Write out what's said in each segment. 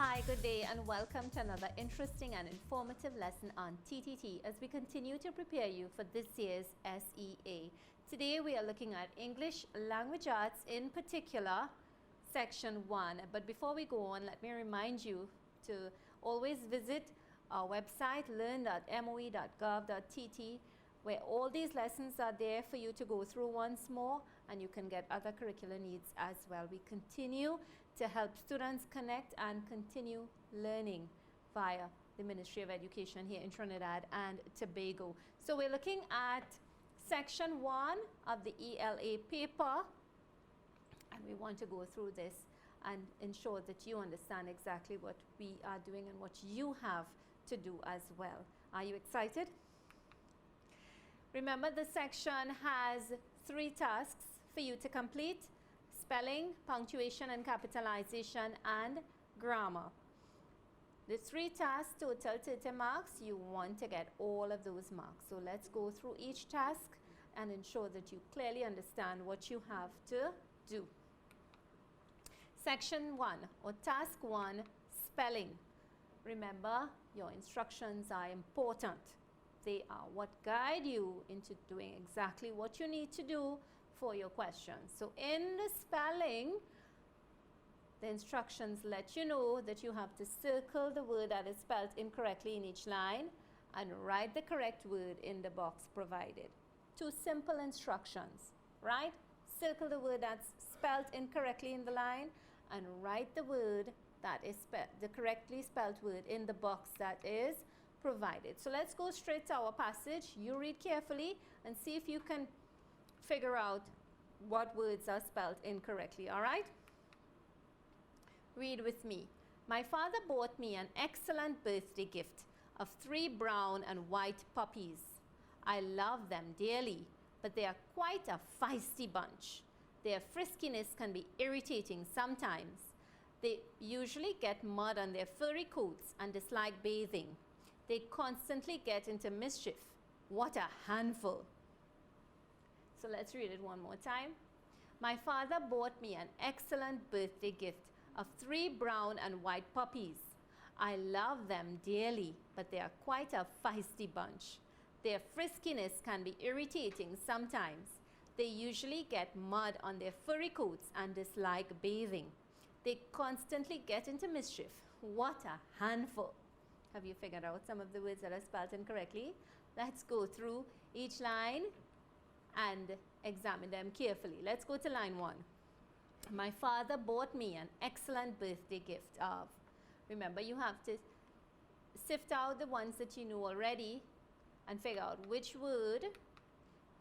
Hi, good day and welcome to another interesting and informative lesson on TTT as we continue to prepare you for this year's SEA. Today we are looking at English Language Arts, in particular Section 1. But before we go on, let me remind you to always visit our website learn.moe.gov.tt, where all these lessons are there for you to go through once more, and you can get other curricular needs as well. We continue to help students connect and continue learning via the Ministry of Education here in Trinidad and Tobago. So we're looking at Section 1 of the ELA paper, and we want to go through this and ensure that you understand exactly what we are doing and what you have to do as well. Are you excited? Remember, the section has 3 tasks for you to complete: spelling, punctuation and capitalization, and grammar. The 3 tasks total 30 marks. You want to get all of those marks. So let's go through each task and ensure that you clearly understand what you have to do. Section 1, or task 1, spelling. Remember, your instructions are important. They are what guide you into doing exactly what you need to do for your questions. So in the spelling, the instructions let you know that you have to circle the word that is spelled incorrectly in each line and write the correct word in the box provided. 2 simple instructions, right? Circle the word that's spelled incorrectly in the line and write the word that is the correctly spelled word in the box that is provided. So let's go straight to our passage. You read carefully and see if you can figure out what words are spelled incorrectly, all right? Read with me. My father bought me an excellent birthday gift of 3 brown and white puppies. I love them dearly, but they are quite a feisty bunch. Their friskiness can be irritating sometimes. They usually get mud on their furry coats and dislike bathing. They constantly get into mischief. What a handful. So let's read it one more time. My father bought me an excellent birthday gift of 3 brown and white puppies. I love them dearly, but they are quite a feisty bunch. Their friskiness can be irritating sometimes. They usually get mud on their furry coats and dislike bathing. They constantly get into mischief. What a handful. Have you figured out some of the words that are spelled incorrectly? Let's go through each line and examine them carefully. Let's go to line 1. My father bought me an excellent birthday gift of. Remember, you have to sift out the ones that you know already and figure out which word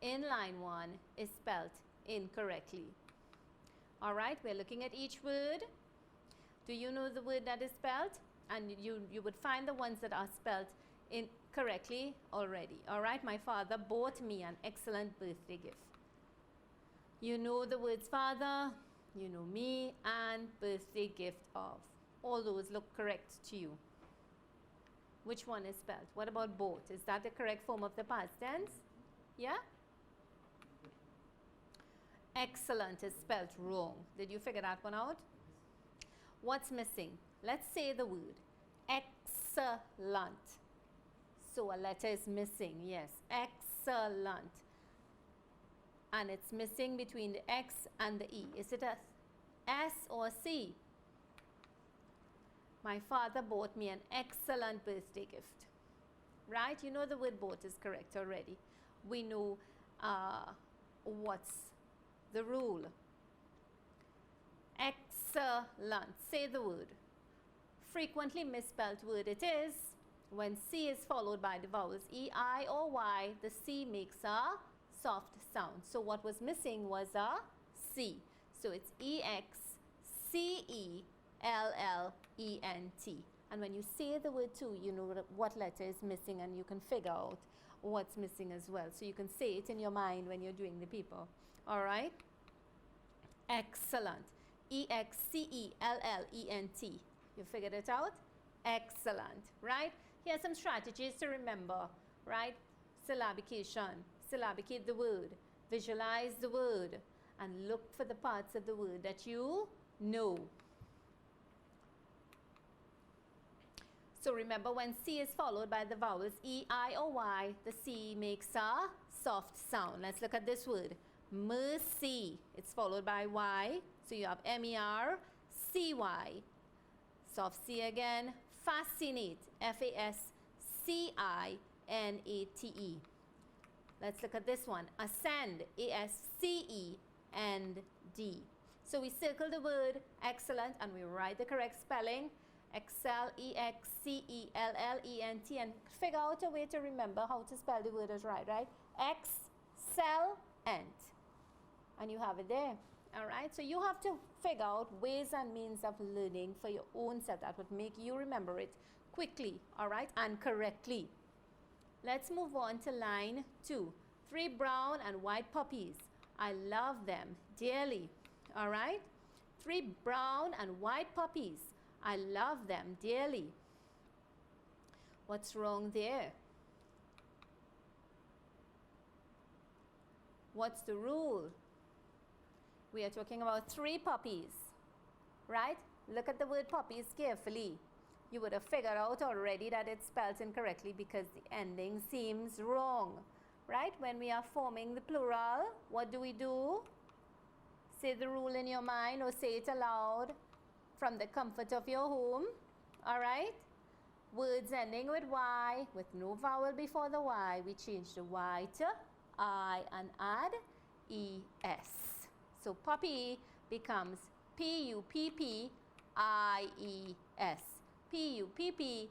in line 1 is spelled incorrectly. All right, we're looking at each word. Do you know the word that is spelled? And you would find the ones that are spelled incorrectly already. All right, my father bought me an excellent birthday gift. You know the words father, you know me, and birthday gift of. All those look correct to you. Which one is spelled? What about bought? Is that the correct form of the past tense? Yeah? Excellent is spelled wrong. Did you figure that one out? What's missing? Let's say the word excellent. So a letter is missing. Yes, excellent. And it's missing between the X and the E. Is it a S or a C? My father bought me an excellent birthday gift. Right? You know the word bought is correct already. We know what's the rule. Excellent. Say the word. Frequently misspelled word it is. When C is followed by the vowels E, I, or Y, the C makes a soft sound. So what was missing was a C. So it's E-X-C-E-L-L-E-N-T. And when you say the word too, you know what letter is missing and you can figure out what's missing as well. So you can say it in your mind when you're doing the paper. All right? Excellent. E-X-C-E-L-L-E-N-T. You figured it out? Excellent, right? Here are some strategies to remember, right? Syllabication. Syllabicate the word. Visualize the word. And look for the parts of the word that you know. So remember, when C is followed by the vowels E, I, or Y, the C makes a soft sound. Let's look at this word. Mercy. It's followed by Y. So you have M-E-R-C-Y. Soft C again. Fascinate. F-A-S-C-I-N-A-T-E. Let's look at this one. Ascend. A-S-C-E-N-D. So we circle the word excellent and we write the correct spelling. Excel, E-X-C-E-L-L-E-N-T, and figure out a way to remember how to spell the word as right? Excel-ent. And you have it there. All right? So you have to figure out ways and means of learning for your own self that would make you remember it quickly, all right, and correctly. Let's move on to line 2. 3 brown and white puppies. I love them dearly. All right? 3 brown and white puppies. I love them dearly. What's wrong there? What's the rule? We are talking about 3 puppies, right? Look at the word puppies carefully. You would have figured out already that it's spelled incorrectly because the ending seems wrong, right? When we are forming the plural, what do? Say the rule in your mind or say it aloud from the comfort of your home, all right? Words ending with Y, with no vowel before the Y, we change the Y to I and add ES. So puppy becomes P-U-P-P-I-E-S. P-U-P-P-I-E-S,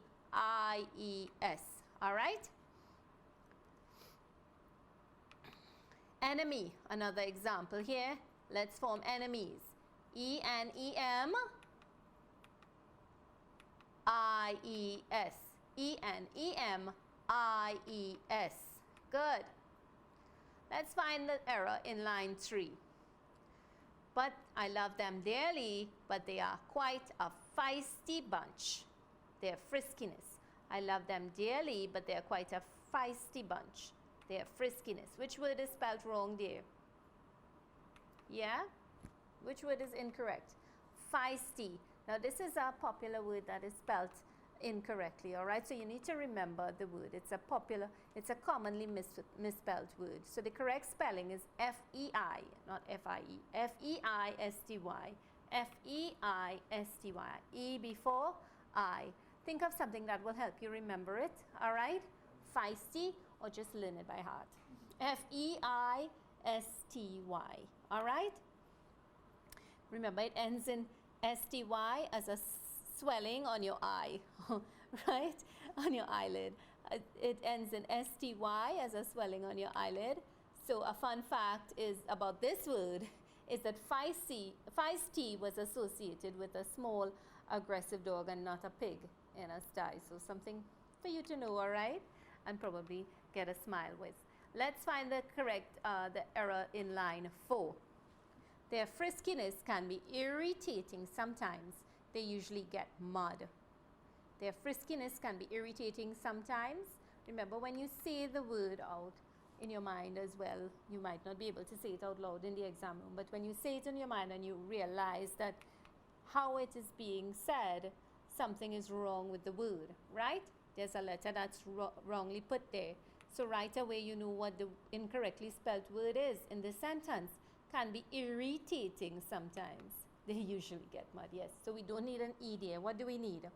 all right? Enemy, another example here. Let's form enemies. E-N-E-M I-E-S. E-N-E-M-I-E-S. Good. Let's find the error in line 3. But I love them dearly, but they are quite a feisty bunch. Their friskiness. I love them dearly, but they are quite a feisty bunch. Their friskiness. Which word is spelled wrong there? Yeah? Which word is incorrect? Feisty. Now this is a popular word that is spelled incorrectly, all right? So you need to remember the word. It's a commonly misspelled word. So the correct spelling is F-E-I, not F-I-E. F-E-I-S-T-Y. F-E-I-S-T-Y. E before I. Think of something that will help you remember it, all right? Feisty, or just learn it by heart. F-E-I-S-T-Y, all right? Remember, it ends in S-T-Y as a swelling on your eye, right? On your eyelid. It ends in S-T-Y as a swelling on your eyelid. So a fun fact is about this word is that feisty was associated with a small aggressive dog and not a pig in a sty. So something for you to know, all right? And probably get a smile with. Let's find the correct, the error in line 4. Their friskiness can be irritating sometimes. They usually get mud. Their friskiness can be irritating sometimes. Remember, when you say the word out in your mind as well, you might not be able to say it out loud in the exam room, but when you say it in your mind and you realize that how it is being said, something is wrong with the word, right? There's a letter that's wrongly put there. So right away you know what the incorrectly spelled word is in this sentence. Can be irritating sometimes. They usually get mud, yes. So we don't need an E there. What do we need?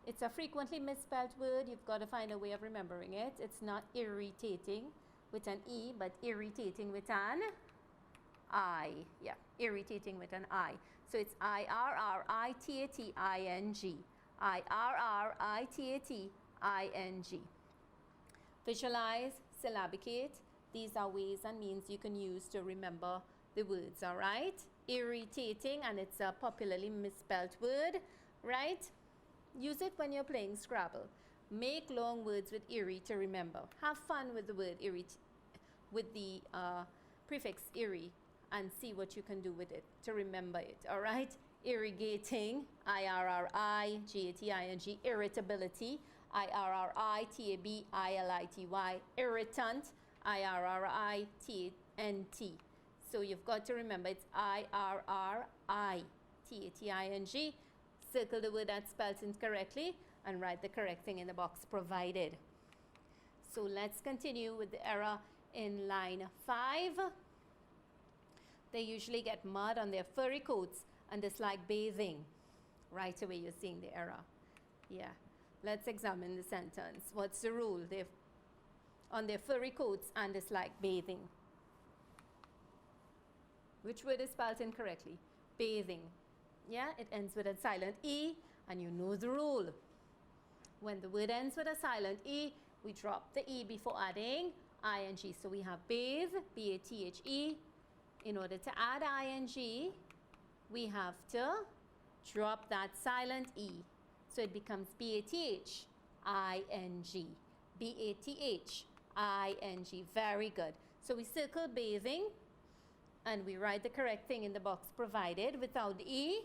It's a frequently misspelled word. You've got to find a way of remembering it. It's not irritating with an E, but irritating with an I. Yeah, irritating with an I. So it's I-R-R-I-T-A-T-I-N-G. I-R-R-I-T-A-T-I-N-G. Visualize, syllabicate. These are ways and means you can use to remember the words, all right? Irritating, and it's a popularly misspelled word, right? Use it when you're playing Scrabble. Make long words with irri to remember. Have fun with the word irri, with the prefix irri, and see what you can do with it to remember it, all right? Irrigating, I-R-R-I-G-A-T-I-N-G, irritability, I-R-R-I-T-A-B-I-L-I-T-Y, irritant, I-R-R-I-T-A-N-T. So you've got to remember it's I-R-R-I-T-A-T-I-N-G. circle the word that's spelled incorrectly and write the correct thing in the box provided. So let's continue with the error in line 5. They usually get mud on their furry coats and dislike bathing. Right away you're seeing the error. Yeah. Let's examine the sentence. What's the rule? They've on their furry coats and dislike bathing. Which word is spelled incorrectly? Bathing. Yeah, it ends with a silent E, and you know the rule. When the word ends with a silent E, we drop the E before adding ing. So we have bathe, B-A-T-H-E. In order to add ing, we have to drop that silent E. So it becomes B-A-T-H-I-N-G. B-A-T-H-I-N-G. Very good. So we circle bathing and we write the correct thing in the box provided without the E.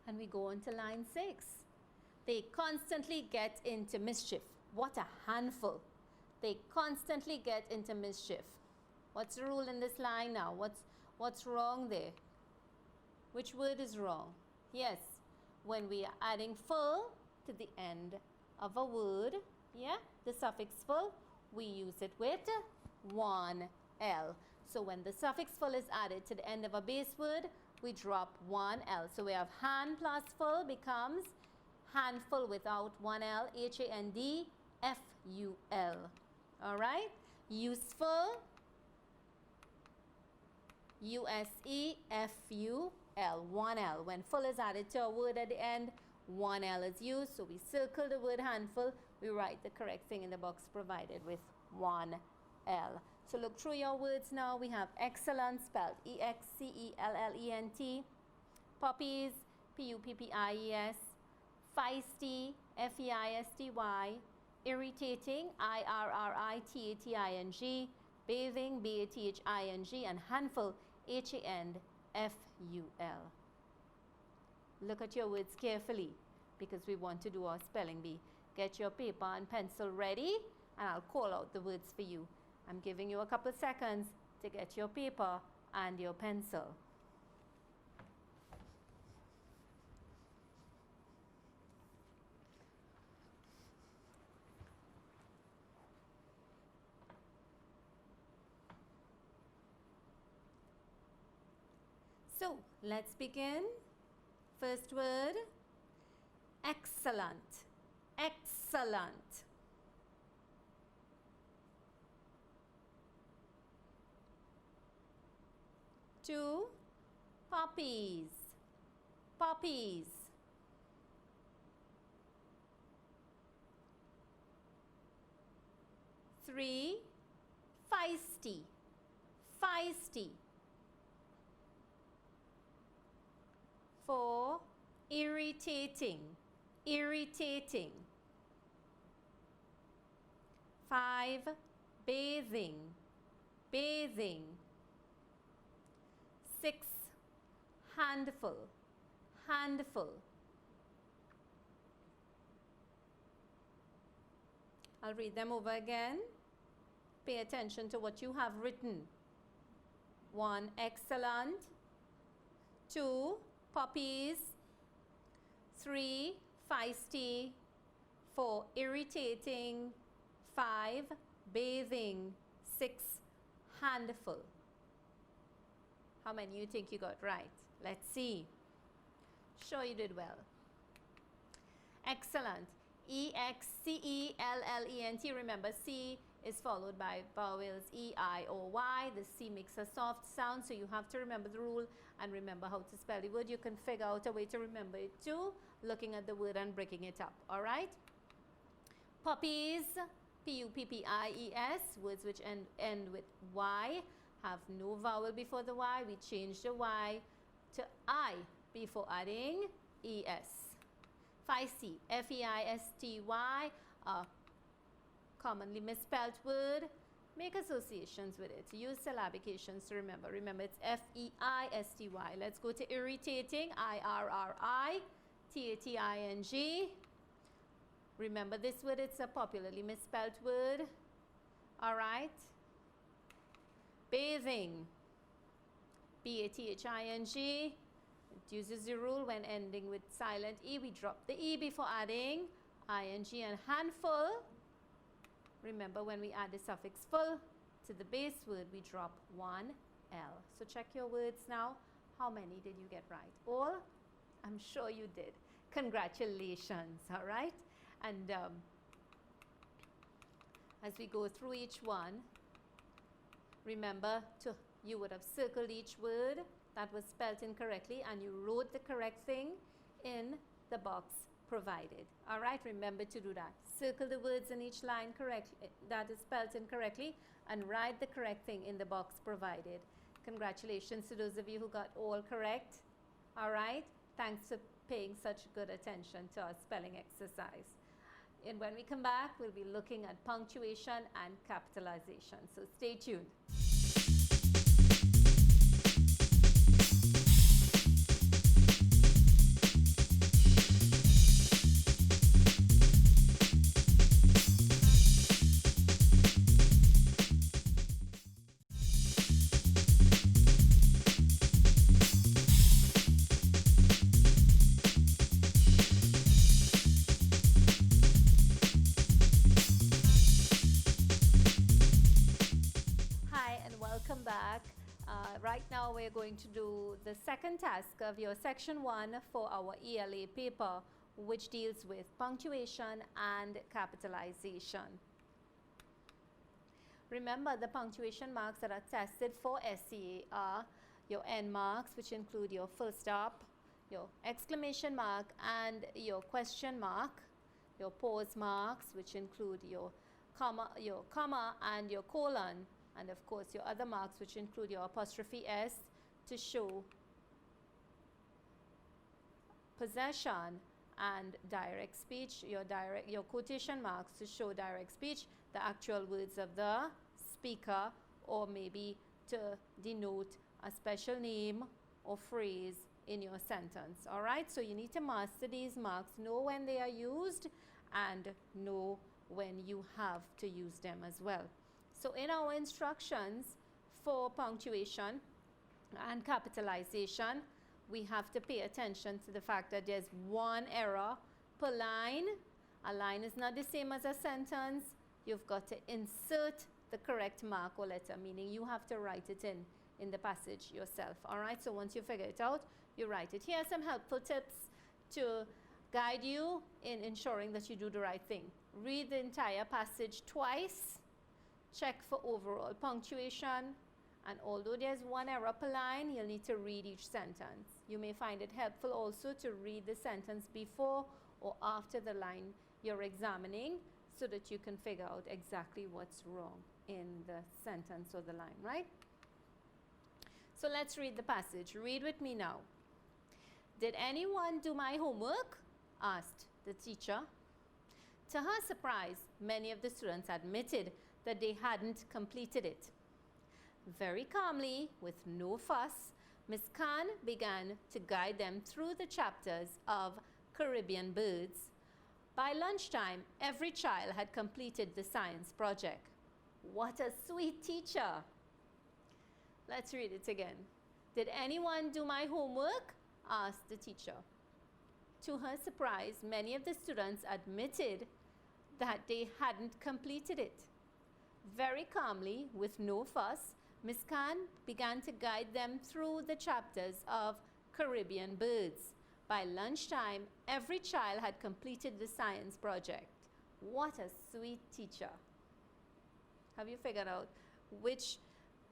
And we go on to line 6. They constantly get into mischief. What a handful. They constantly get into mischief. What's the rule in this line now? What's wrong there? Which word is wrong? Yes, when we are adding full to the end of a word, yeah, the suffix full, we use it with one L. So when the suffix full is added to the end of a base word, we drop one L. So we have hand plus full becomes handful without one L, H-A-N-D-F-U-L. All right? Useful, U-S-E-F-U-L, one L. When full is added to a word at the end, one L is used. So we circle the word handful. We write the correct thing in the box provided with one L. So look through your words now. We have excellent spelled E-X-C-E-L-L-E-N-T. Puppies, P-U-P-P-I-E-S. Feisty, F-E-I-S-T-Y. Irritating, I-R-R-I-T-A-T-I-N-G. Bathing, B-A-T-H-I-N-G. And handful, H-A-N-F-U-L. Look at your words carefully because we want to do our spelling bee. Get your paper and pencil ready and I'll call out the words for you. I'm giving you a couple seconds to get your paper and your pencil. So let's begin. First word, excellent. Excellent. Two, puppies. Puppies. Three, feisty. Feisty. 4, irritating. Irritating. 5, bathing. Bathing. 6, handful. Handful. I'll read them over again. Pay attention to what you have written. 1, excellent. 2, puppies. 3, feisty. 4, irritating. 5, bathing. 6, handful. How many you think you got right? Let's see. Sure you did well. Excellent. E-X-C-E-L-L-E-N-T. Remember, C is followed by vowels E-I-O-Y. The C makes a soft sound, so you have to remember the rule and remember how to spell the word. You can figure out a way to remember it too, looking at the word and breaking it up. All right? Puppies, P-U-P-P-I-E-S. Words which end with Y have no vowel before the Y. We change the Y to I before adding E-S. Feisty, F-E-I-S-T-Y, a commonly misspelled word. Make associations with it. Use syllabications to remember. Remember, it's F-E-I-S-T-Y. Let's go to irritating, I-R-R-I-T-A-T-I-N-G. Remember this word, it's a popularly misspelled word. All right. Bathing, B-A-T-H-I-N-G. It uses the rule when ending with silent E. We drop the E before adding ing, and handful. Remember, when we add the suffix full to the base word, we drop one L. So check your words now. How many did you get right? All? I'm sure you did. Congratulations, all right? And as we go through each one, remember you would have circled each word that was spelled incorrectly, and you wrote the correct thing in the box provided. All right, remember to do that. Circle the words in each line correctly that is spelled incorrectly, and write the correct thing in the box provided. Congratulations to those of you who got all correct. All right, thanks for paying such good attention to our spelling exercise. And when we come back, we'll be looking at punctuation and capitalization. So stay tuned. Right now we're going to do the second task of your section 1 for our ELA paper, which deals with punctuation and capitalization. Remember, the punctuation marks that are tested for SCA are your end marks, which include your full stop, your exclamation mark and your question mark, your pause marks, which include your comma and your colon, and of course your other marks, which include your apostrophe S to show possession, and direct speech, your quotation marks to show direct speech, the actual words of the speaker, or maybe to denote a special name or phrase in your sentence. All right, so you need to master these marks, know when they are used and know when you have to use them as well. So in our instructions for punctuation and capitalization, we have to pay attention to the fact that there's one error per line. A line is not the same as a sentence. You've got to insert the correct mark or letter, meaning you have to write it in the passage yourself. All right, so once you figure it out, you write it. Here are some helpful tips to guide you in ensuring that you do the right thing. Read the entire passage twice. Check for overall punctuation, and although there's one error per line, you'll need to read each sentence. You may find it helpful also to read the sentence before or after the line you're examining, so that you can figure out exactly what's wrong in the sentence or the line, right? So let's read the passage. Read with me now. "Did anyone do my homework?" asked the teacher. To her surprise, many of the students admitted that they hadn't completed it. Very calmly, with no fuss, Miss Khan began to guide them through the chapters of Caribbean birds. By lunchtime, every child had completed the science project. What a sweet teacher! Let's read it again. "Did anyone do my homework?" asked the teacher. To her surprise, many of the students admitted that they hadn't completed it. Very calmly, with no fuss, Miss Khan began to guide them through the chapters of Caribbean birds. By lunchtime, every child had completed the science project. What a sweet teacher. Have you figured out which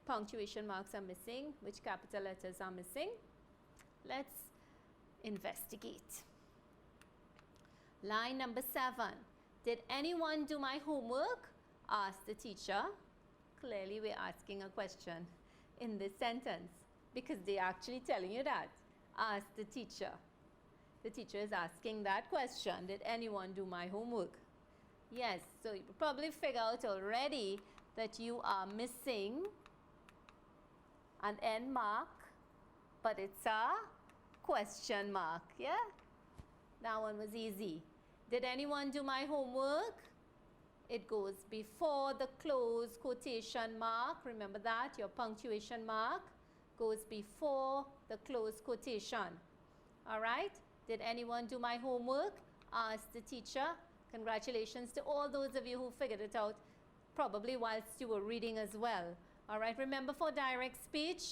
punctuation marks are missing, which capital letters are missing? Let's investigate. Line number 7. "Did anyone do my homework?" asked the teacher. Clearly, we're asking a question in this sentence because they're actually telling you that. Ask the teacher. The teacher is asking that question. Did anyone do my homework? Yes, so you probably figure out already that you are missing an end mark, but it's a question mark, yeah? That one was easy. Did anyone do my homework? It goes before the close quotation mark. Remember that, your punctuation mark goes before the close quotation. All right? Did anyone do my homework? Asked the teacher. Congratulations to all those of you who figured it out, probably whilst you were reading as well. All right, remember for direct speech,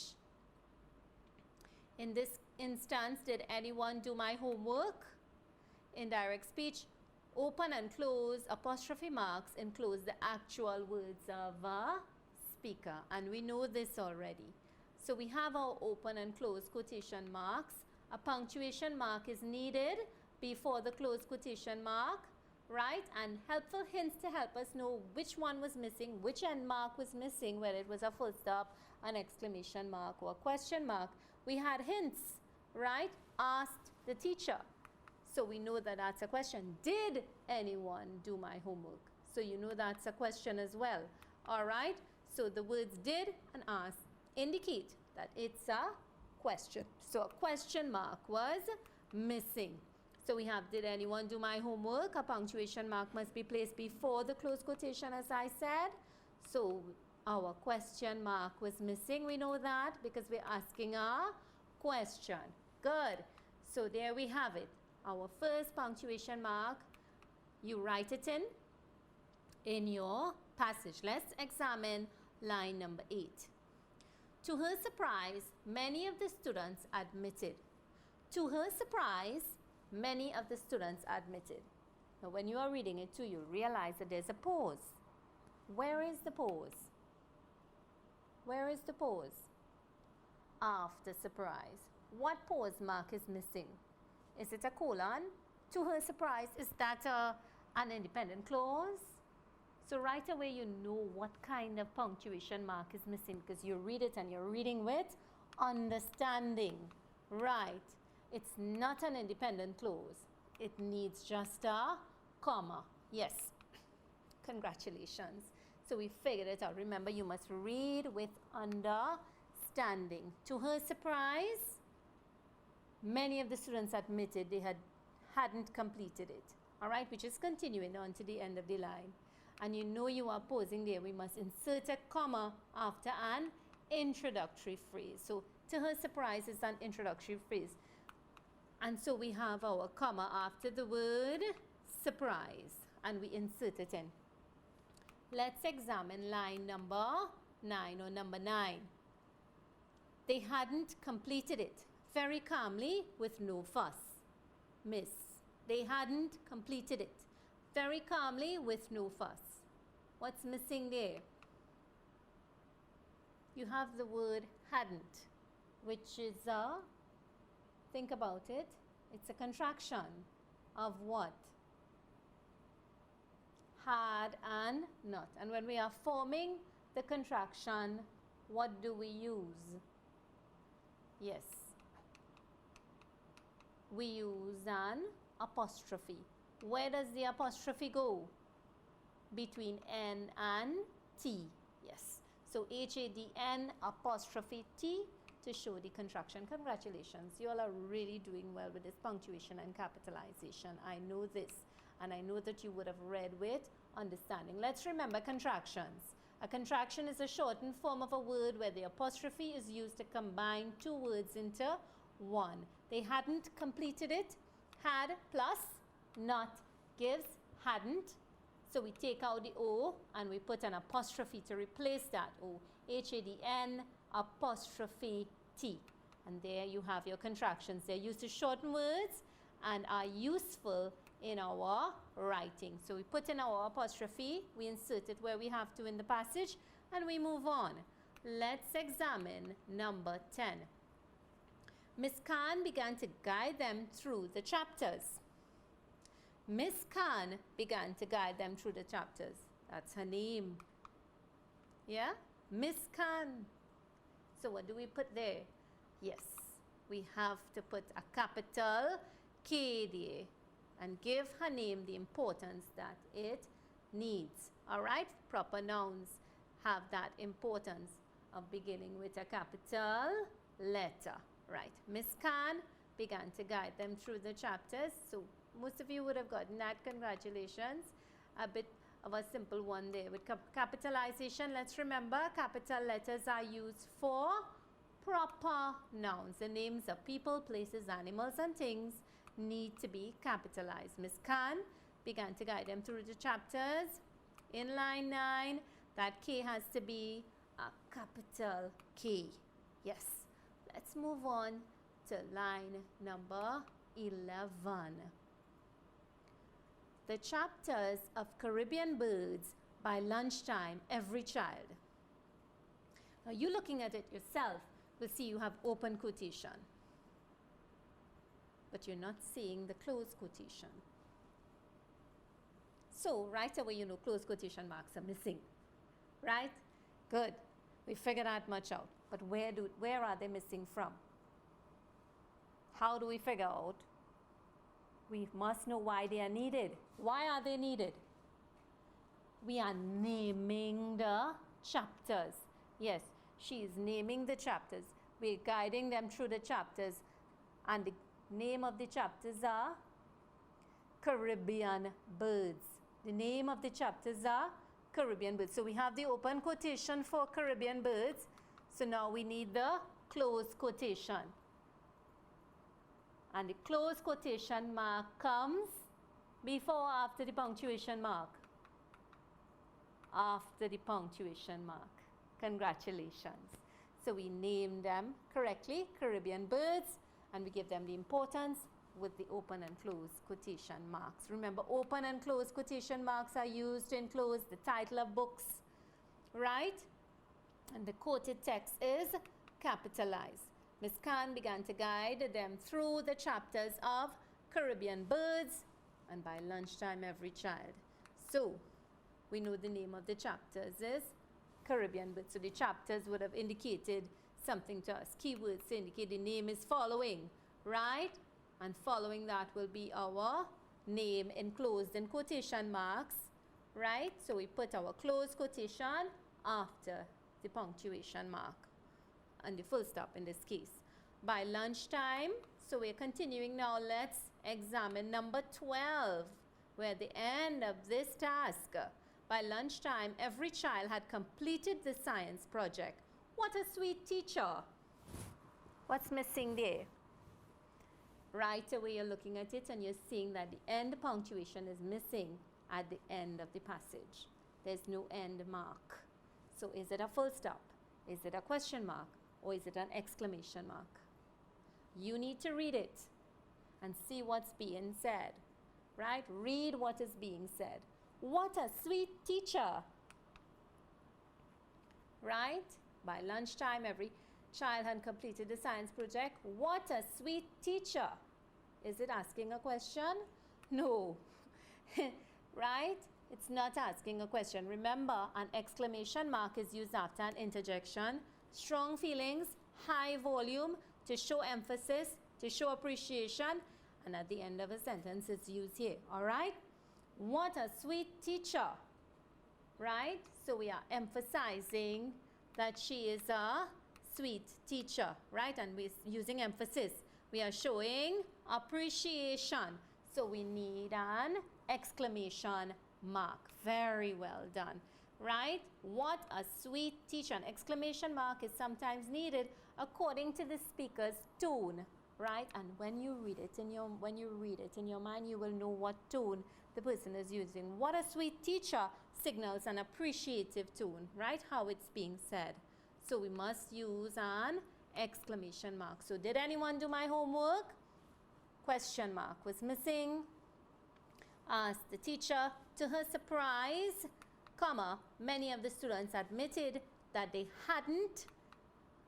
in this instance, did anyone do my homework? In direct speech, open and close apostrophe marks enclose the actual words of a speaker, and we know this already. So we have our open and close quotation marks. A punctuation mark is needed before the close quotation mark, right? And helpful hints to help us know which one was missing, which end mark was missing, whether it was a full stop, an exclamation mark, or a question mark. We had hints, right? Asked the teacher. So we know that that's a question. Did anyone do my homework? So you know that's a question as well. All right? So the words did and asked indicate that it's a question. So a question mark was missing. So we have, did anyone do my homework? A punctuation mark must be placed before the close quotation, as I said. So our question mark was missing. We know that because we're asking a question. Good. So there we have it. Our first punctuation mark, you write it in your passage. Let's examine line number 8. To her surprise, many of the students admitted. To her surprise, many of the students admitted. Now, when you are reading it too, you realize that there's a pause. Where is the pause? Where is the pause? After surprise. What pause mark is missing? Is it a colon? To her surprise, is that an independent clause? So right away you know what kind of punctuation mark is missing because you read it and you're reading with understanding. Right. It's not an independent clause. It needs just a comma. Yes. Congratulations. So we figured it out. Remember, you must read with understanding. To her surprise, many of the students admitted they hadn't completed it. All right, which is continuing on to the end of the line. And you know you are pausing there. We must insert a comma after an introductory phrase. So to her surprise is an introductory phrase. And so we have our comma after the word surprise and we insert it in. Let's examine line number 9 or number 9. They hadn't completed it. Very calmly with no fuss. Miss. They hadn't completed it. Very calmly with no fuss. What's missing there? You have the word hadn't, which is a, think about it, it's a contraction of what? Had and not. And when we are forming the contraction, what do we use? Yes. We use an apostrophe. Where does the apostrophe go? Between N and T. Yes. So H-A-D-N apostrophe T to show the contraction. Congratulations. You all are really doing well with this punctuation and capitalization. I know this. And I know that you would have read with understanding. Let's remember contractions. A contraction is a shortened form of a word where the apostrophe is used to combine two words into one. They hadn't completed it. Had plus not gives hadn't. So we take out the O and we put an apostrophe to replace that O. H-A-D-N apostrophe T. And there you have your contractions. They're used to shorten words and are useful in our writing. So we put in our apostrophe, we insert it where we have to in the passage, and we move on. Let's examine number 10. Miss Khan began to guide them through the chapters. Miss Khan began to guide them through the chapters. That's her name. Yeah? Miss Khan. So what do we put there? Yes, we have to put a capital K there and give her name the importance that it needs. All right? Proper nouns have that importance of beginning with a capital letter. Right. Miss Khan began to guide them through the chapters. So most of you would have gotten that. Congratulations. A bit of a simple one there with capitalization. Let's remember capital letters are used for proper nouns, the names of people, places, animals, and things, need to be capitalized. Miss Khan began to guide them through the chapters. In line 9, that K has to be a capital K. Yes. Let's move on to line number 11. The chapters of Caribbean birds by lunchtime, every child. Now you looking at it yourself will see you have open quotation, but you're not seeing the closed quotation. So right away you know closed quotation marks are missing, right? Good. We figured that much out. But where are they missing from? How do we figure out? We must know why they are needed. Why are they needed? We are naming the chapters. Yes, she is naming the chapters. We're guiding them through the chapters. And the name of the chapters are Caribbean birds. The name of the chapters are Caribbean birds. So we have the open quotation for Caribbean birds. So now we need the closed quotation. And the closed quotation mark comes before or after the punctuation mark? After the punctuation mark. Congratulations. So we name them correctly, Caribbean birds, and we give them the importance with the open and closed quotation marks. Remember, open and closed quotation marks are used to enclose the title of books, right? And the quoted text is capitalized. Ms. Khan began to guide them through the chapters of Caribbean birds, and by lunchtime every child. So we know the name of the chapters is Caribbean birds. So the chapters would have indicated something to us. Keywords to indicate the name is following, right? And following that will be our name enclosed in quotation marks, right? So we put our closed quotation after the punctuation mark and the full stop in this case. By lunchtime, so we're continuing now. Let's examine number 12. We're at the end of this task. By lunchtime, every child had completed the science project. What a sweet teacher. What's missing there? Right away you're looking at it and you're seeing that the end punctuation is missing at the end of the passage. There's no end mark. So is it a full stop? Is it a question mark? Or is it an exclamation mark? You need to read it and see what's being said, right? Read what is being said. What a sweet teacher, right? By lunchtime, every child had completed the science project. What a sweet teacher. Is it asking a question? No, right? It's not asking a question. Remember, an exclamation mark is used after an interjection. Strong feelings, high volume, to show emphasis, to show appreciation, and at the end of a sentence it's used here, all right? What a sweet teacher, right? So we are emphasizing that she is a sweet teacher, right? And we're using emphasis. We are showing appreciation. So we need an exclamation mark. Very well done, right? What a sweet teacher. An exclamation mark is sometimes needed according to the speaker's tone, right? And when you read it in your mind, you will know what tone the person is using. What a sweet teacher signals an appreciative tone, right? How it's being said. So we must use an exclamation mark. So did anyone do my homework? Question mark was missing. Asked the teacher. To her surprise, comma, many of the students admitted that they hadn't,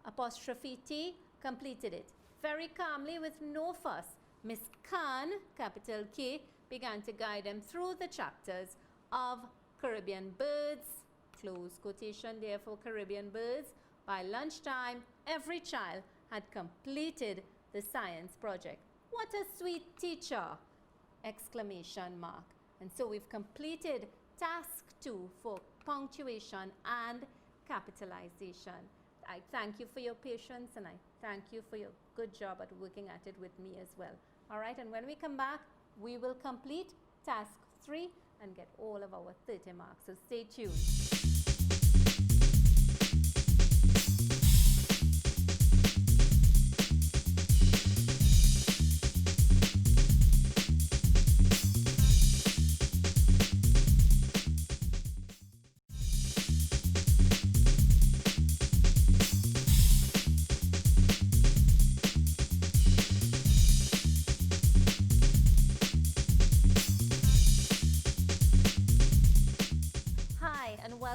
apostrophe T, completed it. Very calmly, with no fuss, Miss Khan, capital K, began to guide them through the chapters of Caribbean birds, close quotation there for Caribbean birds. By lunchtime, every child had completed the science project. What a sweet teacher! Exclamation mark. And so we've completed task 2 for punctuation and capitalization. I thank you for your patience and I thank you for your good job at working at it with me as well. All right, and when we come back, we will complete task 3 and get all of our 30 marks. So stay tuned.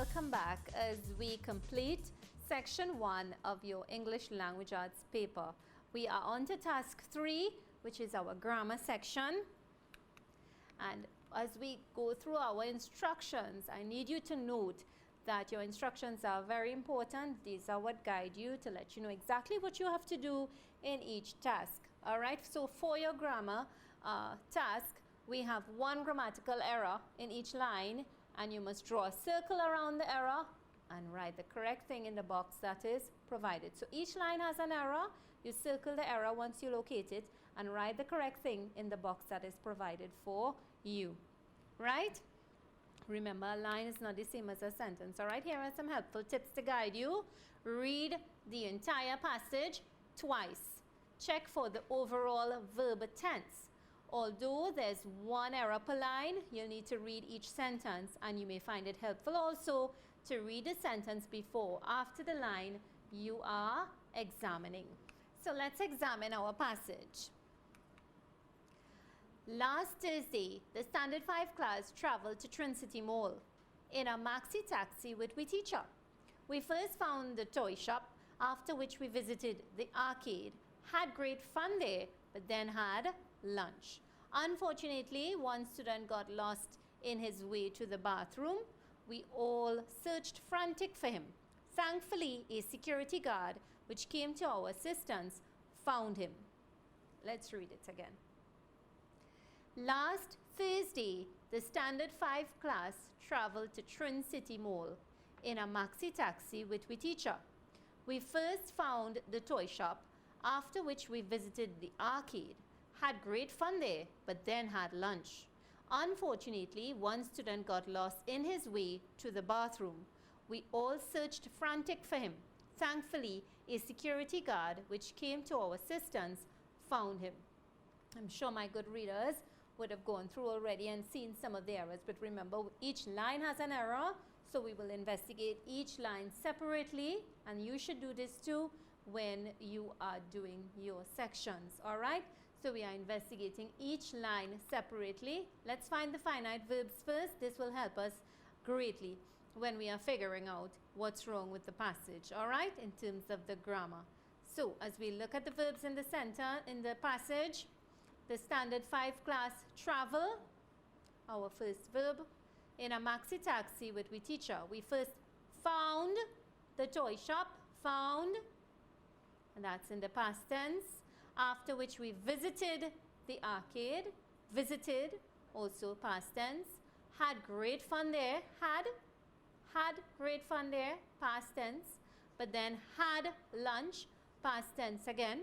welcome back as we complete section 1 of your English Language Arts paper. We are on to task 3, which is our grammar section. And as we go through our instructions, I need you to note that your instructions are very important. These are what guide you to let you know exactly what you have to do in each task. All right, so for your grammar task, we have one grammatical error in each line, and you must draw a circle around the error and write the correct thing in the box that is provided. So each line has an error. You circle the error once you locate it and write the correct thing in the box that is provided for you. Right? Remember, a line is not the same as a sentence. All right, here are some helpful tips to guide you. Read the entire passage twice. Check for the overall verb tense. Although there's one error per line, you'll need to read each sentence, and you may find it helpful also to read the sentence before, after the line you are examining. So let's examine our passage. Last Thursday, the Standard 5 class traveled to City Mall in a maxi taxi with we teacher. We first found the toy shop, after which we visited the arcade, had great fun there, but then had lunch. Unfortunately, one student got lost in his way to the bathroom. We all searched frantic for him. Thankfully, a security guard, which came to our assistance, found him. Let's read it again. Last Thursday, the Standard 5 class traveled to City Mall in a maxi taxi with we teacher. We first found the toy shop, after which we visited the arcade, had great fun there, but then had lunch. Unfortunately, one student got lost in his way to the bathroom. We all searched frantic for him. Thankfully, a security guard, which came to our assistance, found him. I'm sure my good readers would have gone through already and seen some of the errors, but remember, each line has an error, so we will investigate each line separately, and you should do this too when you are doing your sections. All right, so we are investigating each line separately. Let's find the finite verbs first. This will help us greatly when we are figuring out what's wrong with the passage, all right, in terms of the grammar. So as we look at the verbs in the center in the passage, the Standard 5 class travel, our first verb. In a maxi taxi with we teacher, we first found the toy shop, found, and that's in the past tense, after which we visited the arcade, visited, also past tense, had great fun there, had great fun there, past tense, but then had lunch, past tense again.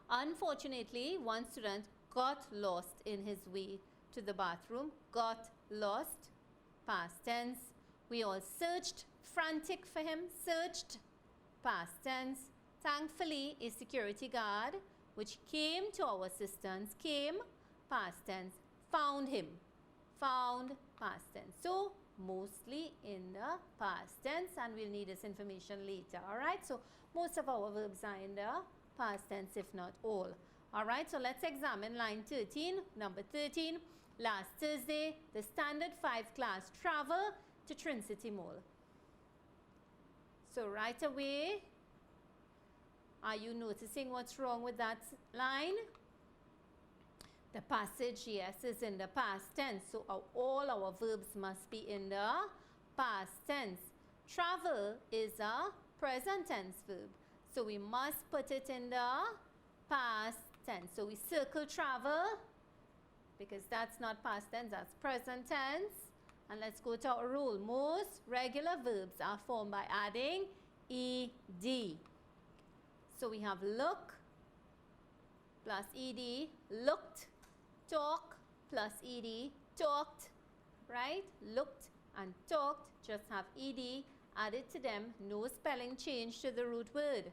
Unfortunately, one student got lost in his way to the bathroom, got lost, past tense. We all searched frantic for him, searched, past tense. Thankfully, a security guard, which came to our assistance, came, past tense, found him, found, past tense. So, mostly in the past tense, and we'll need this information later, all right? So, most of our verbs are in the past tense, if not all. All right, so let's examine line 13, number 13. Last Thursday, the Standard 5 class traveled to City Mall. So right away, are you noticing what's wrong with that line? The passage, yes, is in the past tense. So all our verbs must be in the past tense. Travel is a present tense verb. So we must put it in the past tense. So we circle travel because that's not past tense, that's present tense. And let's go to our rule. Most regular verbs are formed by adding ed. So we have look plus ed, looked, talk plus ed, talked, right? Looked and talked just have ed added to them, no spelling change to the root word.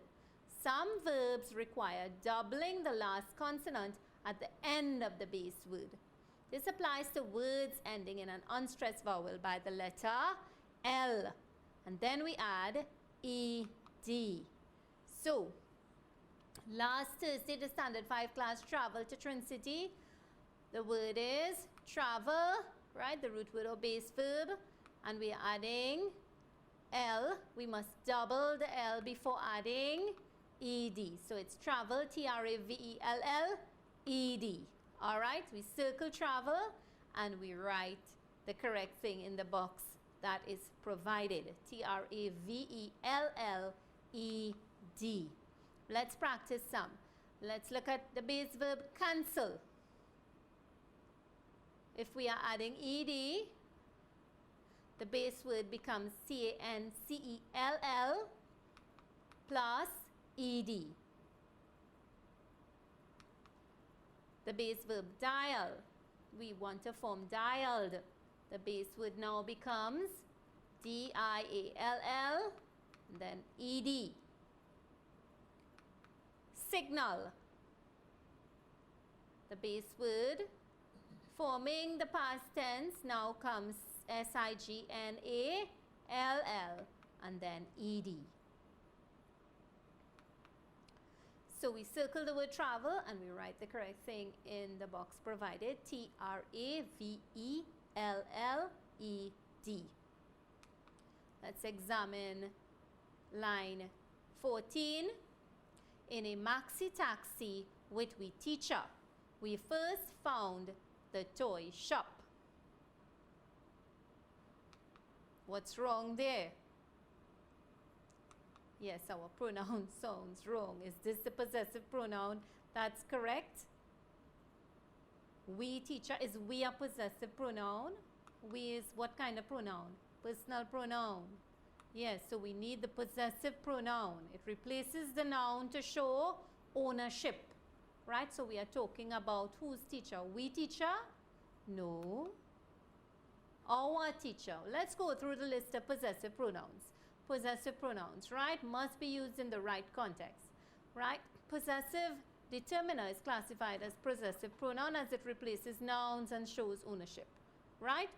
Some verbs require doubling the last consonant at the end of the base word. This applies to words ending in an unstressed vowel by the letter L. And then we add ed. So, last Thursday, the Standard 5 class traveled to City. The word is travel, right? The root word or base verb. and we're adding L. We must double the L before adding ED. So it's travel, T-R-A-V-E-L-L, E-D. All right, we circle travel and we write the correct thing in the box that is provided, T-R-A-V-E-L-L-E-D. Let's practice some. Let's look at the base verb cancel. If we are adding ED, the base word becomes C-A-N-C-E-L-L plus ED. The base verb dial, we want to form dialed. The base word now becomes D-I-A-L-L, then E-D. Signal, the base word forming the past tense now comes S-I-G-N-A-L-L and then E-D. So we circle the word travel and we write the correct thing in the box provided, T-R-A-V-E-L-L-E-D. Let's examine line 14. In a maxi taxi with we teacher, we first found the toy shop. What's wrong there? Yes, our pronoun sounds wrong. Is this the possessive pronoun? That's correct. We teacher, is we a possessive pronoun? We is what kind of pronoun? Personal pronoun. Yes, so we need the possessive pronoun. It replaces the noun to show ownership, right? So we are talking about whose teacher? We teacher? No. Our teacher. Let's go through the list of possessive pronouns. Possessive pronouns, right, must be used in the right context, right? Possessive determiner is classified as possessive pronoun as it replaces nouns and shows ownership, right?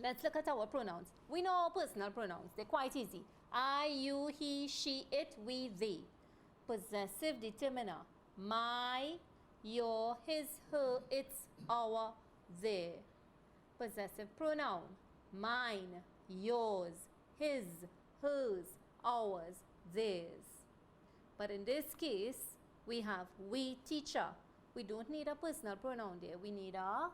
Let's look at our pronouns. We know our personal pronouns. They're quite easy. I, you, he, she, it, we, they. Possessive determiner. My, your, his, her, its, our, their. Possessive pronoun. Mine, yours, his, hers, ours, theirs. But in this case, we have we teacher. We don't need a personal pronoun there. We need a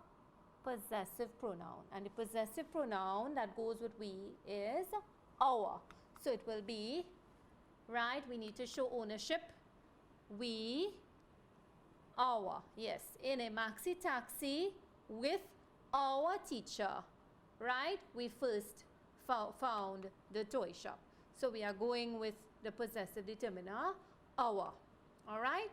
possessive pronoun. And the possessive pronoun that goes with we is our. So it will be, right, we need to show ownership. We, our. Yes, in a maxi taxi with our teacher, right, we first found the toy shop. So we are going with the possessive determiner, our. All right?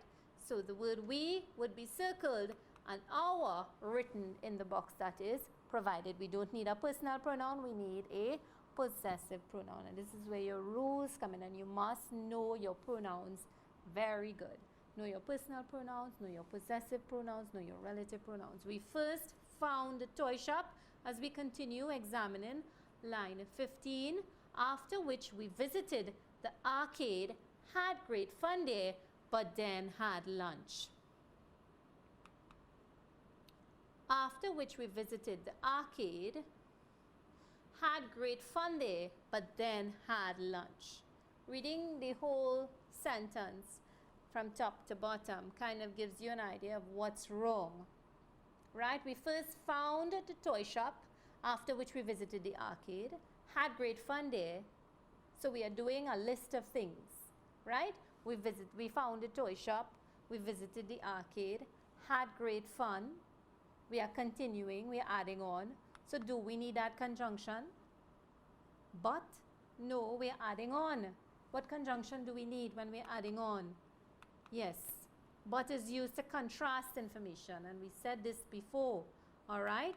So the word we would be circled and our written in the box that is provided. We don't need a personal pronoun. We need a possessive pronoun. And this is where your rules come in, and you must know your pronouns very good. Know your personal pronouns, know your possessive pronouns, know your relative pronouns. We first found the toy shop as we continue examining line 15, after which we visited the arcade, had great fun there, but then had lunch. After which we visited the arcade, had great fun there, but then had lunch. Reading the whole sentence from top to bottom kind of gives you an idea of what's wrong, right? We first found the toy shop, after which we visited the arcade, had great fun there. So we are doing a list of things, right? We found the toy shop, we visited the arcade, had great fun. We are continuing, we are adding on. So do we need that conjunction? But no, we are adding on. What conjunction do we need when we are adding on? Yes, but is used to contrast information, and we said this before, all right?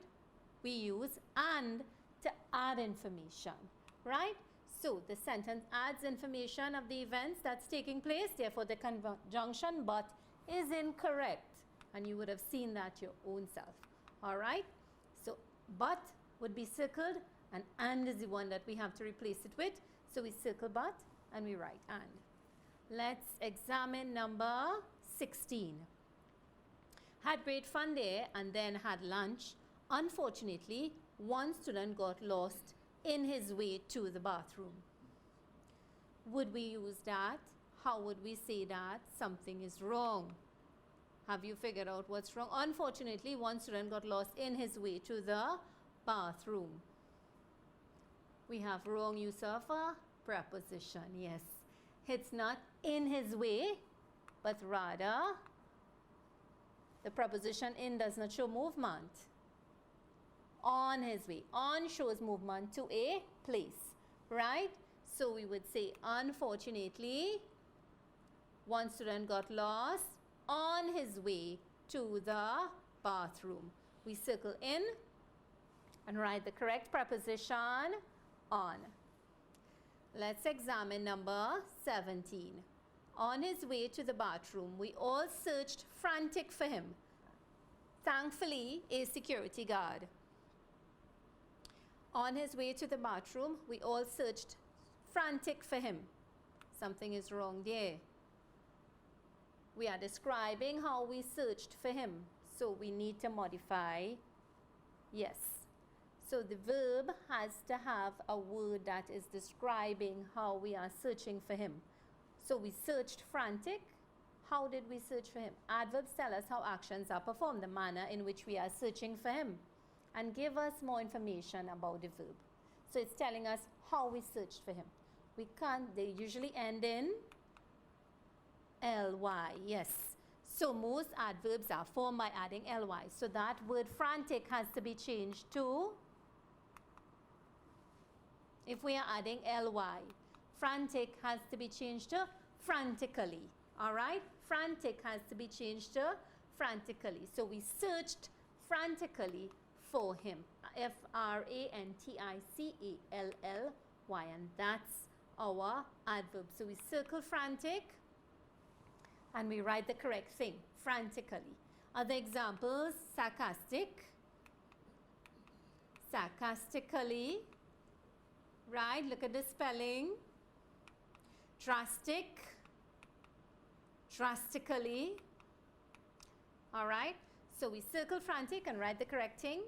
We use and to add information, right? So the sentence adds information of the events that's taking place, therefore the conjunction but is incorrect, and you would have seen that your own self, all right? So but would be circled, and is the one that we have to replace it with. So we circle but and we write and. Let's examine number 16. Had great fun there and then had lunch. Unfortunately, one student got lost in his way to the bathroom. Would we use that? How would we say that something is wrong? Have you figured out what's wrong? Unfortunately, one student got lost in his way to the bathroom. We have wrong use of a preposition. Yes, it's not in his way, but rather the preposition in does not show movement. On his way. On shows movement to a place, right? So we would say, unfortunately, one student got lost on his way to the bathroom. We circle in and write the correct preposition on. Let's examine number 17. On his way to the bathroom, we all searched frantic for him. Thankfully, a security guard. On his way to the bathroom, we all searched frantic for him. Something is wrong there. We are describing how we searched for him, so we need to modify yes. So the verb has to have a word that is describing how we are searching for him. So we searched frantic. How did we search for him? Adverbs tell us how actions are performed, the manner in which we are searching for him, and give us more information about the verb. So it's telling us how we searched for him. We can't, they usually end in ly, yes. So most adverbs are formed by adding ly. So that word frantic has to be changed to, if we are adding ly, frantic has to be changed to frantically. All right? Frantic has to be changed to frantically. So we searched frantically for him. F-R-A-N-T-I-C-A-L-L-Y. And that's our adverb. So we circle frantic and we write the correct thing, frantically. Other examples, sarcastic, sarcastically, right? Look at the spelling. Drastic, drastically. All right? So we circle frantic and write the correct thing.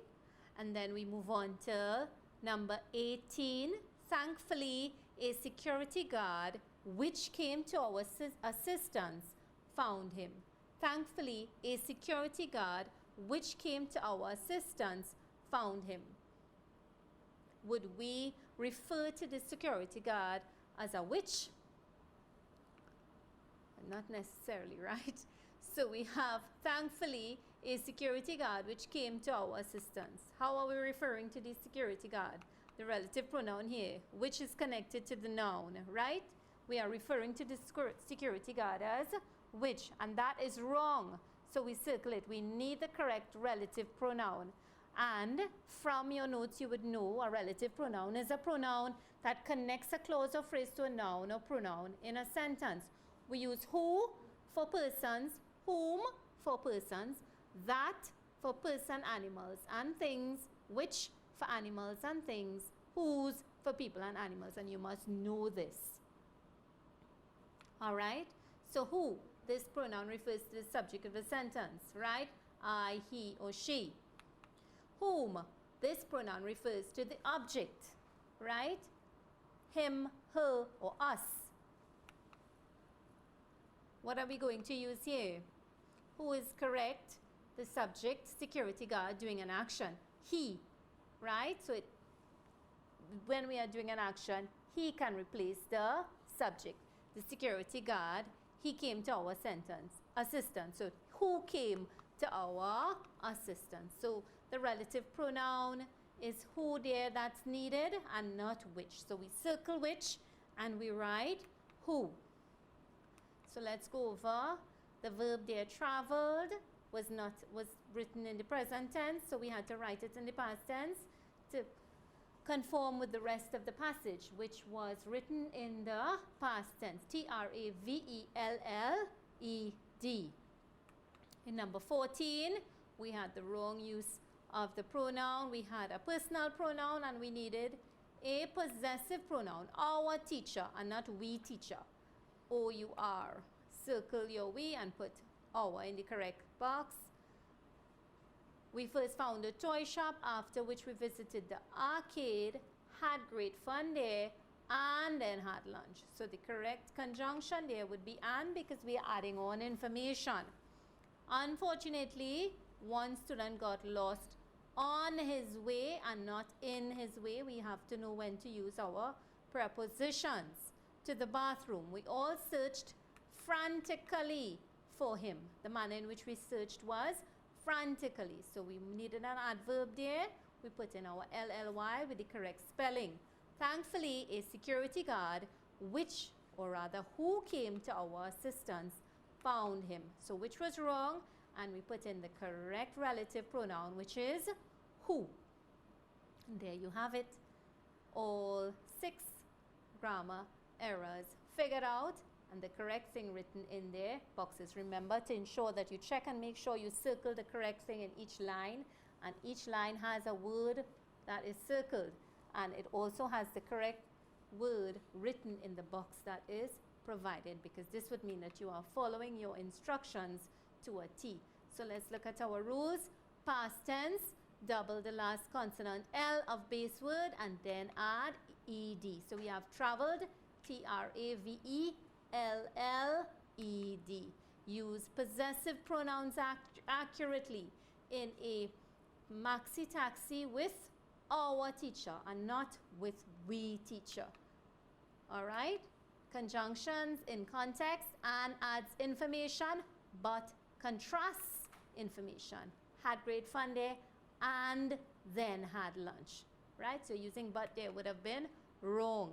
And then we move on to number 18. Thankfully, a security guard which came to our assistance found him. Thankfully, a security guard which came to our assistance found him. Would we refer to the security guard as a witch? Not necessarily, right? So we have, thankfully, a security guard which came to our assistance. How are we referring to the security guard? The relative pronoun here, which is connected to the noun, right? We are referring to the security guard as which, and that is wrong. So we circle it. We need the correct relative pronoun. And from your notes, you would know a relative pronoun is a pronoun that connects a clause or phrase to a noun or pronoun in a sentence. We use who for persons, whom for persons, that for person, animals, and things, which for animals and things, whose for people and animals, and you must know this. All right? So who, this pronoun refers to the subject of the sentence, right? I, he, or she. Whom, this pronoun refers to the object, right? Him, her, or us. What are we going to use here? Who is correct? The subject, security guard, doing an action. He, right? So when we are doing an action, he can replace the subject. The security guard, he came to our assistant. So who came to our assistant? So the relative pronoun is who there that's needed and not which. So we circle which and we write who. So let's go over the verb there. Traveled was written in the present tense, so we had to write it in the past tense to conform with the rest of the passage, which was written in the past tense. T-R-A-V-E-L-L-E-D. In number 14, we had the wrong use of the pronoun. We had a personal pronoun and we needed a possessive pronoun. Our teacher and not we teacher. O-U-R. Circle your we and put our in the correct box. We first found a toy shop, after which we visited the arcade, had great fun there, and then had lunch. So the correct conjunction there would be and, because we are adding on information. Unfortunately, one student got lost on his way and not in his way. We have to know when to use our prepositions. To the bathroom. We all searched frantically for him. The manner in which we searched was frantically. So we needed an adverb there. We put in our LLY with the correct spelling. Thankfully, a security guard, who came to our assistance, found him. So which was wrong, and we put in the correct relative pronoun, which is who. And there you have it. All 6 grammar errors figured out, and the correct thing written in their boxes. Remember to ensure that you check and make sure you circle the correct thing in each line, and each line has a word that is circled, and it also has the correct word written in the box that is provided, because this would mean that you are following your instructions to a T. So let's look at our rules. Past tense, double the last consonant L of base word and then add ED. So we have traveled, TRAVELLED. Use possessive pronouns accurately in a maxi taxi with our teacher and not with we teacher. All right? Conjunctions in context and adds information but contrasts information. Had great fun there and then had lunch. Right? So using but there would have been wrong.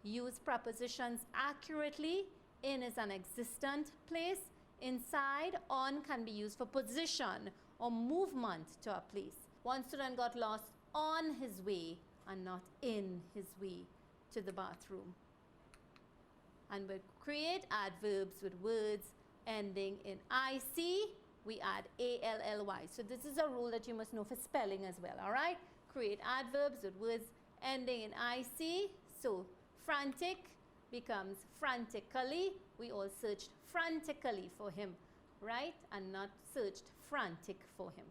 Use prepositions accurately. In is an existent place. Inside, on can be used for position or movement to a place. One student got lost on his way and not in his way to the bathroom. And we'll create adverbs with words ending in IC. We add ALLY. So this is a rule that you must know for spelling as well, all right? Create adverbs with words ending in IC. So frantic becomes frantically. We all searched frantically for him, right? And not searched frantic for him.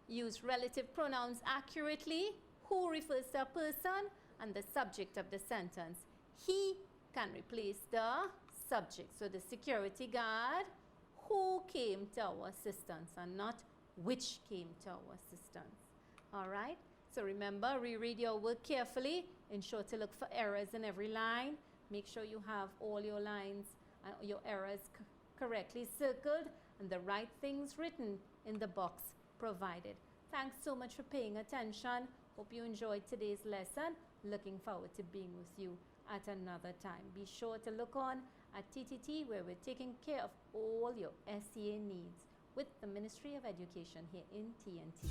Use relative pronouns accurately. Who refers to a person and the subject of the sentence. He can replace the subject. So the security guard who came to our assistance and not which came to our assistance. All right? So remember, reread your work carefully. Ensure to look for errors in every line. Make sure you have all your lines, your errors correctly circled and the right things written in the box provided. Thanks so much for paying attention. Hope you enjoyed today's lesson. Looking forward to being with you at another time. Be sure to look on at TTT, where we're taking care of all your SEA needs with the Ministry of Education here in TNT.